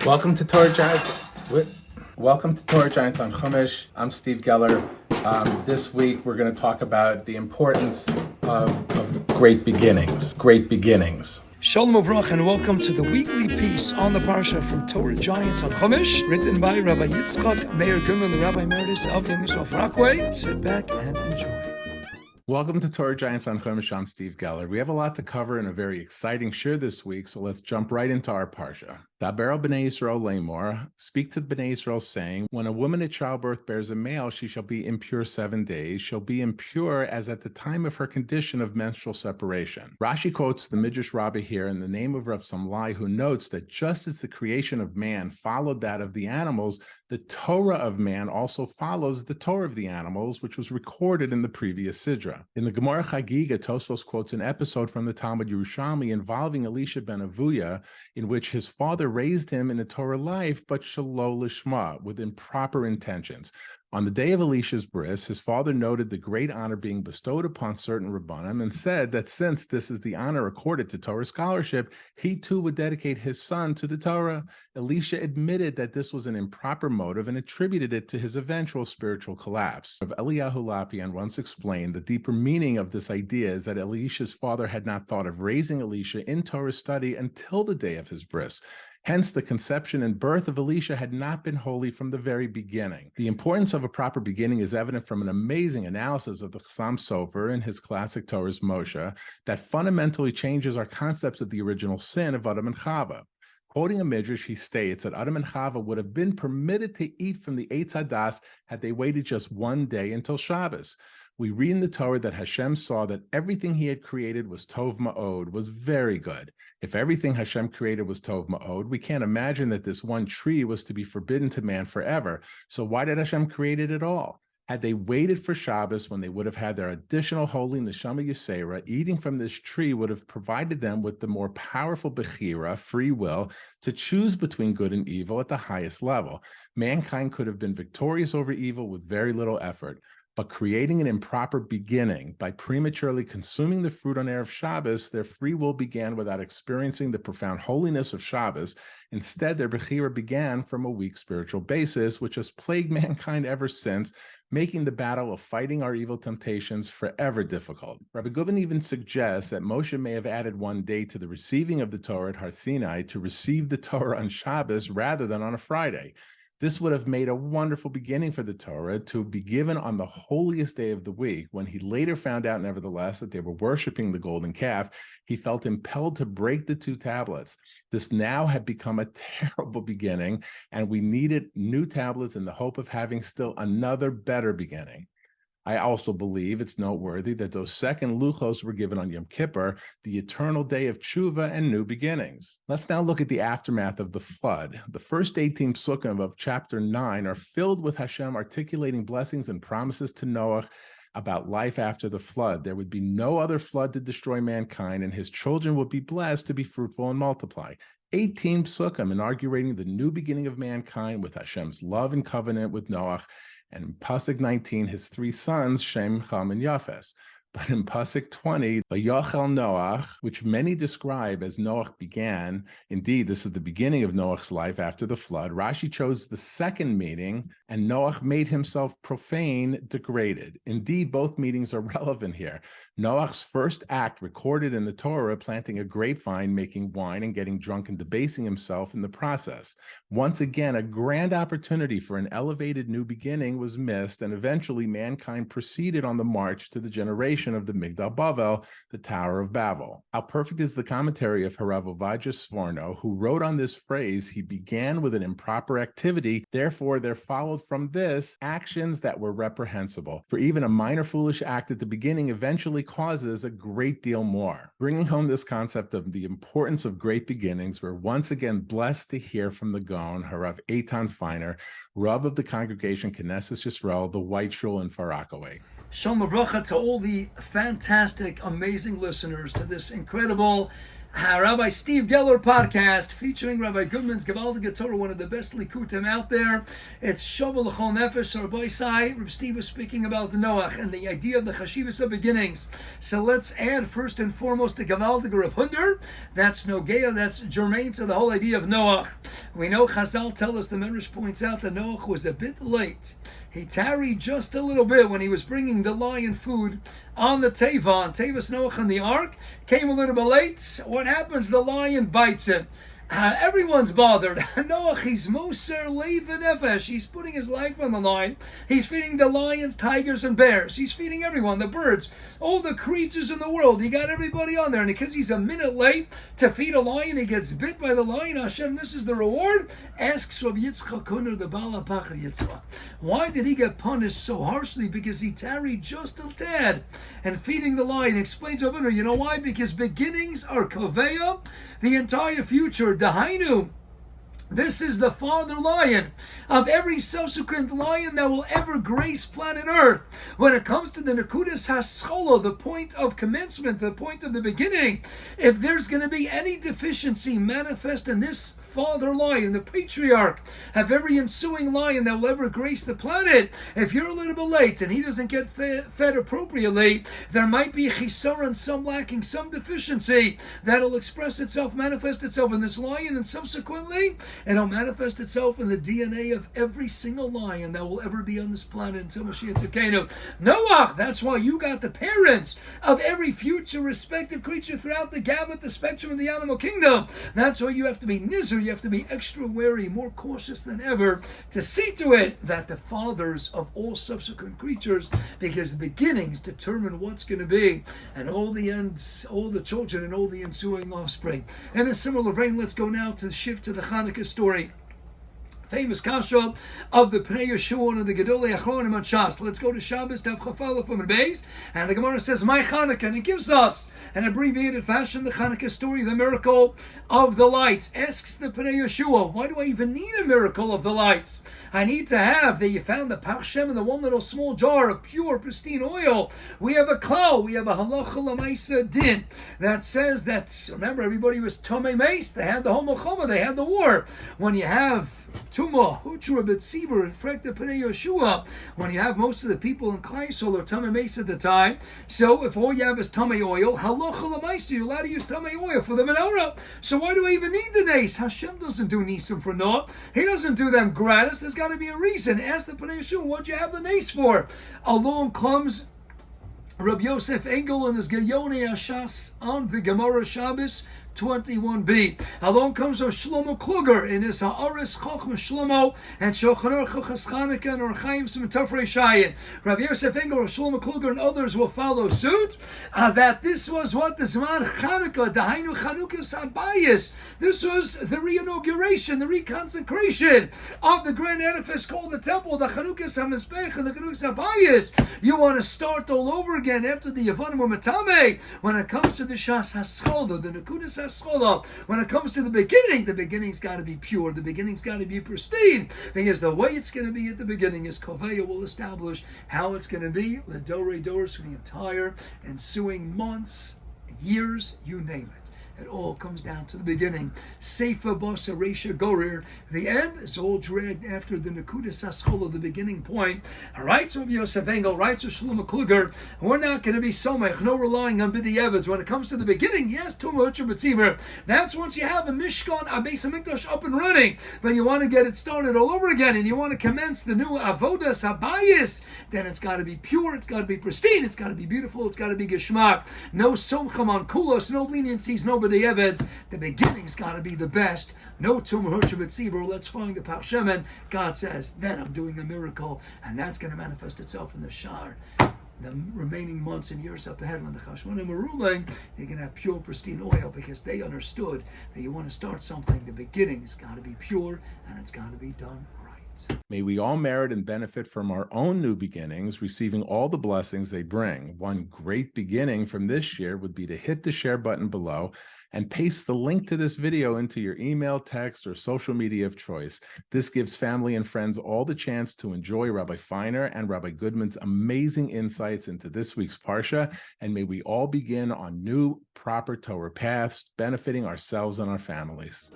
Welcome to Torah Giants. Welcome to Torah Giants on Chumash. I'm Steve Geller. This week we're going to talk about the importance of great beginnings. Great beginnings. Shalom Avroch, and welcome to the weekly piece on the Parsha from Torah Giants on Chumash, written by Rabbi Rabbi Goodman, the Rabbi Emeritus of Yisrael Rockaway. Sit back and enjoy. Welcome to Torah Giants on Chumash. I'm Steve Geller. We have a lot to cover in a very exciting shiur this week, so let's jump right into our Parsha. Daber b'nei Yisrael lemor, speak to the b'nei Yisrael, saying, when a woman at childbirth bears a male, she shall be impure 7 days, shall be impure as at the time of her condition of menstrual separation. Rashi quotes the Midrash Rabbi here in the name of Rav Samlai, who notes that just as the creation of man followed that of the animals, the Torah of man also follows the Torah of the animals, which was recorded in the previous Sidra. In the Gemara Chagiga, Tosfos quotes an episode from the Talmud Yerushalmi involving Elisha ben Avuya, in which his father raised him in a Torah life, but shelo lishma, with improper intentions. On the day of Elisha's bris, his father noted the great honor being bestowed upon certain Rabbanim and said that since this is the honor accorded to Torah scholarship, he too would dedicate his son to the Torah. Elisha admitted that this was an improper motive and attributed it to his eventual spiritual collapse. Rav Eliyahu Lapian once explained the deeper meaning of this idea is that Elisha's father had not thought of raising Elisha in Torah study until the day of his bris. Hence, the conception and birth of Elisha had not been holy from the very beginning. The importance of a proper beginning is evident from an amazing analysis of the Chassam Sofer in his classic Torah's Moshe that fundamentally changes our concepts of the original sin of Adam and Chava. Quoting a midrash, he states that Adam and Chava would have been permitted to eat from the Eitz Hadas had they waited just 1 day until Shabbos. We read in the Torah that Hashem saw that everything he had created was Tov Ma'od, was very good. If everything Hashem created was Tov Ma'od, we can't imagine that this one tree was to be forbidden to man forever. So why did Hashem create it at all? Had they waited for Shabbos, when they would have had their additional holy Neshama Yisera, eating from this tree would have provided them with the more powerful Bechira, free will, to choose between good and evil at the highest level. Mankind could have been victorious over evil with very little effort. But creating an improper beginning by prematurely consuming the fruit on Erev Shabbos, their free will began without experiencing the profound holiness of Shabbos. Instead, their Bechira began from a weak spiritual basis, which has plagued mankind ever since, making the battle of fighting our evil temptations forever difficult. Rabbi Goodman even suggests that Moshe may have added 1 day to the receiving of the Torah at Har Sinai to receive the Torah on Shabbos rather than on a Friday. This would have made a wonderful beginning for the Torah to be given on the holiest day of the week. When he later found out, nevertheless, that they were worshiping the golden calf, he felt impelled to break the 2 tablets. This now had become a terrible beginning, and we needed new tablets in the hope of having still another better beginning. I also believe it's noteworthy that those second luchos were given on Yom Kippur, the eternal day of tshuva and new beginnings. Let's now look at the aftermath of the flood. The first 18 pasukim of chapter 9 are filled with Hashem articulating blessings and promises to Noah about life after the flood. There would be no other flood to destroy mankind, and his children would be blessed to be fruitful and multiply. 18 pasukim inaugurating the new beginning of mankind with Hashem's love and covenant with Noah, and in Pasuk 19, his 3 sons, Shem, Cham, and Yafes. But in Pasuk 20, Vayochel Noach, which many describe as Noach began, indeed, this is the beginning of Noach's life after the flood. Rashi chose the second meaning, and Noach made himself profane, degraded. Indeed, both meanings are relevant here. Noach's first act recorded in the Torah, planting a grapevine, making wine, and getting drunk and debasing himself in the process. Once again, a grand opportunity for an elevated new beginning was missed, and eventually mankind proceeded on the march to the generation of the Migdal Bavel, the Tower of Babel. How perfect is the commentary of HaRav Eytan Feiner, who wrote on this phrase, he began with an improper activity, therefore there followed from this actions that were reprehensible. For even a minor foolish act at the beginning eventually causes a great deal more. Bringing home this concept of the importance of great beginnings, we're once again blessed to hear from the Goan, HaRav Eytan Feiner, Rav of the congregation Knesset Yisrael, the White Shul in Far Rockaway. Shalom Avrocha to all the fantastic, amazing listeners to this incredible Rabbi Steve Geller podcast featuring Rabbi Goodman's Gavaldige Torah, one of the best likutim out there. It's Shabbat L'chol Nefesh, or Boisai. Rabbi Steve was speaking about the Noach and the idea of the Chashivas of beginnings. So let's add first and foremost the Gavaldige of Hunder. That's Nogea, that's germane to the whole idea of Noach. We know Chazal tell us, the Medrash points out that Noach was a bit late. He tarried just a little bit when he was bringing the lion food on the Tevah. Tevas Noach on the ark came a little bit late. What happens? The lion bites him. Everyone's bothered. Noach, he's Moser Leiv Nefesh. He's putting his life on the line. He's feeding the lions, tigers, and bears. He's feeding everyone, the birds, all the creatures in the world. He got everybody on there. And because he's a minute late to feed a lion, he gets bit by the lion. Hashem, this is the reward. Asks Rav Yitzchak Kuner, the Baal HaPachar Yitzchak, why did he get punished so harshly? Because he tarried just a tad and feeding the lion. Explains Rav Kuner, you know why? Because beginnings are kaveya, the entire future. Dahainu, this is the father lion of every subsequent lion that will ever grace planet Earth. When it comes to the Nekudas HaSchola, the point of commencement, the point of the beginning, if there's going to be any deficiency manifest in this father lion, the patriarch of every ensuing lion that will ever grace the planet, if you're a little bit late and he doesn't get fed appropriately, there might be a chisaron, some lacking, some deficiency that'll express itself, manifest itself in this lion, and subsequently it'll manifest itself in the DNA of every single lion that will ever be on this planet until Mashiach Tzidkenu. Noach, that's why you got the parents of every future respective creature throughout the gamut, the spectrum of the animal kingdom. That's why you have to be nizar, you have to be extra wary, more cautious than ever, to see to it that the fathers of all subsequent creatures, because the beginnings determine what's going to be, and all the ends, all the children, and all the ensuing offspring. In a similar vein, let's go now to shift to the Hanukkah story. Famous kasha of the Pnei Yeshua and the Gedolei Achronim on Shas. Let's go to Shabbos, Daf Chafala from the base, and the Gemara says, "My Chanukah," and it gives us an abbreviated fashion the Chanukah story, the miracle of the lights. Asks the Pnei Yeshua, why do I even need a miracle of the lights? I need to have that you found the Pachshem in the one little small jar of pure, pristine oil. We have a klal, we have a halacha l'maisa din that says that, remember, everybody was tomei meis. They had the homochoma, they had the war. When you have Tuma, Hutra, Betzibur, and Frek the Pnei Yeshua, when you have most of the people in Klai Yisrael or Tamei Meis at the time, so if all you have is Tamei oil, halacha l'maisa, you're allowed to use Tamei oil for the menorah. So why do I even need the nes? Hashem doesn't do nisim for naught. He doesn't do them gratis. There's got to be a reason. Ask the Pnei Yeshua, what'd you have the nes for? Along comes Rabbi Yosef Engel and his Geyonei Ashas on the Gemara Shabbos 21b. Along comes our Shlomo Kluger in his Ha'aris Chochma Shlomo and Shulchan Aruch Chochas Chanukah and Orchaim Sim Tafrei Shayin. Rabbi Yosef Engel, Shlomo Kluger, and others will follow suit. That this was what the Zman Chanukah, Dahainu Chanukah's Habayis. This was the re-inauguration, the reconsecration of the grand edifice called the temple, the Chanukah's HaMizbech and the Chanukah's Habayis. You want to start all over again after the Yavanim were Matame. When it comes to the Shas HaSchola, the Nekudas when it comes to the beginning's got to be pure. The beginning's got to be pristine, because the way it's going to be at the beginning is Koveya will establish how it's going to be L'dorei doros for the entire ensuing months, years, you name it. It all comes down to the beginning. Seifa Basa Reisha Gorir. The end is all dragged after the Nekudas HaSchola, the beginning point. All right, so Rabbi Yosef Engel, right, so Shlomo Kluger. We're not going to be somech, no relying on Bidi Evetz. When it comes to the beginning, yes, Tumah Hutra B'tzibur. That's once you have a Mishkan, a Beis HaMikdash up and running, but you want to get it started all over again, and you want to commence the new Avodas Habayis, then it's got to be pure, it's got to be pristine, it's got to be beautiful, it's got to be Geshmak. No Somcham on Kulos, no leniencies, no B'di Evetz. The beginning's got to be the best. No Tumah Hutra B'tzibur. Let's find the Pachshemen. God says, then I'm doing a miracle, and that's going to manifest itself in the Shar. The remaining months and years up ahead, when the Chashmonim are ruling, you're going to have pure, pristine oil, because they understood that you want to start something, the beginning's got to be pure, and it's got to be done right. May we all merit and benefit from our own new beginnings, receiving all the blessings they bring. One great beginning from this year would be to hit the share button below and paste the link to this video into your email, text, or social media of choice. This gives family and friends all the chance to enjoy Rabbi Feiner and Rabbi Goodman's amazing insights into this week's Parsha, and may we all begin on new, proper Torah paths, benefiting ourselves and our families.